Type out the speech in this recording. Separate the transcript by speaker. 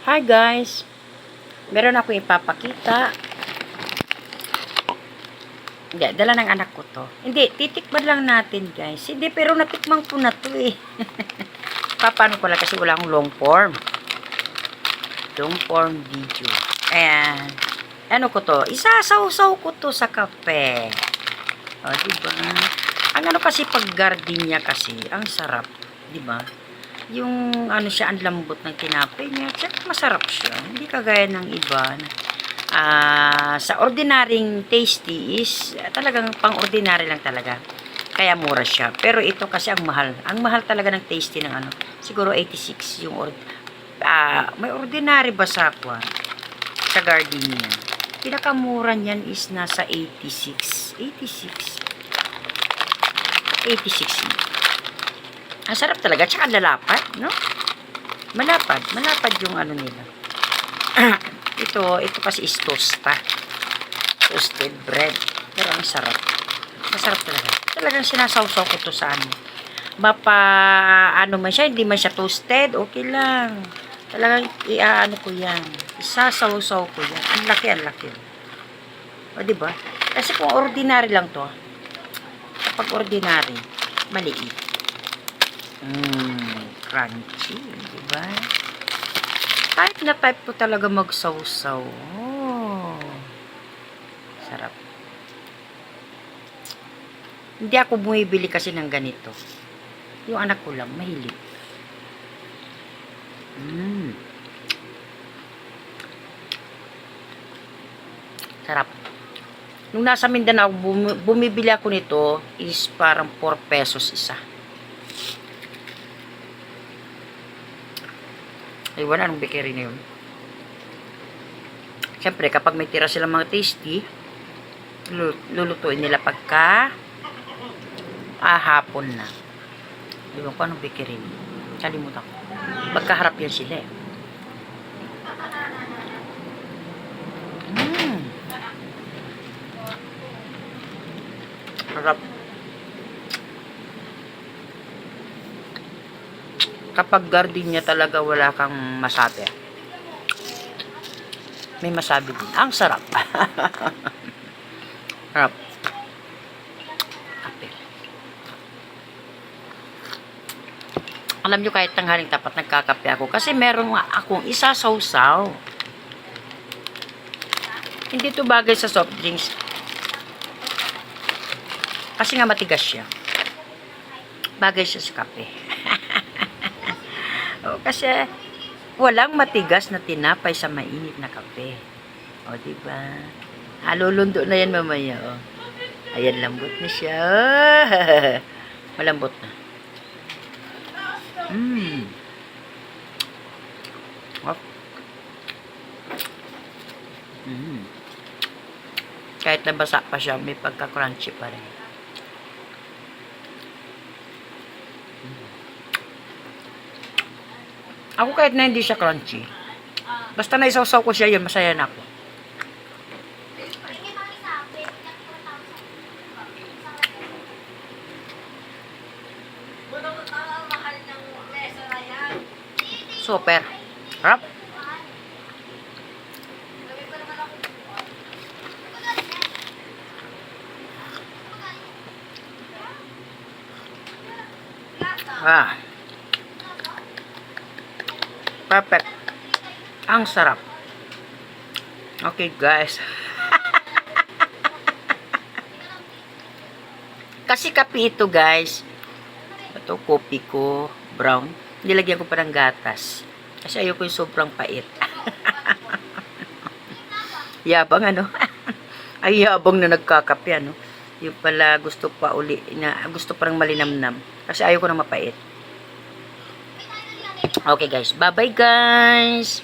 Speaker 1: Hi guys! Meron ako ipapakita. Hindi, dala ng anak ko to. Hindi, titikman lang natin guys. Hindi, pero natikman ko na to eh. Paano ko lang kasi wala akong long form. Long form video. Ayan. Ano ko to? Isasaw-saw ko to sa kape. O, diba? Ang ano kasi pag gardenia kasi, ang sarap. Diba? Yung ano siya, ang lambot ng tinapay niya, tsaka masarap siya. Hindi kagaya ng iba. Sa ordinaryong tasty is talagang pang-ordinary lang talaga. Kaya mura siya. Pero ito kasi ang mahal. Ang mahal talaga ng tasty ng ano. Siguro 86 yung may ordinary ba sa sa gardenia. Pinakamura niyan is nasa 86. 86. 86. Ang sarap talaga. Tsaka lalapad, no? Malapad yung ano nila. ito kasi is tosta. Toasted bread. Pero ang sarap. Masarap talaga. Talagang sinasawsaw ko to sa ano. Ano man siya, hindi man siya toasted, okay lang. Talagang ano ko yan. Isasawsaw ko yan. Ang laki. O, diba? Kasi kung ordinary lang to, kapag ordinary, maliit. Crunchy, diba? Type na type ko talaga magsawsaw. Oh, sarap. Hindi ako bumibili kasi ng ganito. Yung anak ko lang, mahilig. Sarap. Nung nasa Mindanao, bumibili ako nito is parang 4 pesos isa. Ay, wala nung bakery na yun. Siyempre, kapag may tira silang mga tasty, lulutuin nila pagka hapon na. Di ba ko anong bakery? Kalimutan ko. Pagkaharap yan sila eh. Harap. Kapag gardenia talaga wala kang masabi. May masabi din. Ang sarap. Sarap. Kape. Alam nyo, kahit tanghaling tapat nagkakape ako. Kasi meron nga akong isasawsaw. Hindi to bagay sa soft drinks. Kasi nga matigas siya. Bagay siya sa kape. O, kasi walang matigas na tinapay sa mainit na kape. O, diba? Halulundo na yan mamaya, o. Ayan, lambot na siya. Malambot na. Oh. Kahit nabasa pa siya, may pagka-crunchy pa rin. Ako kahit na hindi siya crunchy. Basta naisawsaw ko siya, yun, masaya na ako. Super. Harap. Perfect. Ang sarap. Okay, guys. Kasi kape ito, guys. Ito, kopi ko. Brown. Nilagyan ko pa ng gatas. Kasi ayoko yung sobrang pait. Yabang, ano? Ay, yabang na nagkakape, ano? Yung pala gusto pa gusto parang malinamnam. Kasi ayoko na mapait. Okay guys, bye bye guys.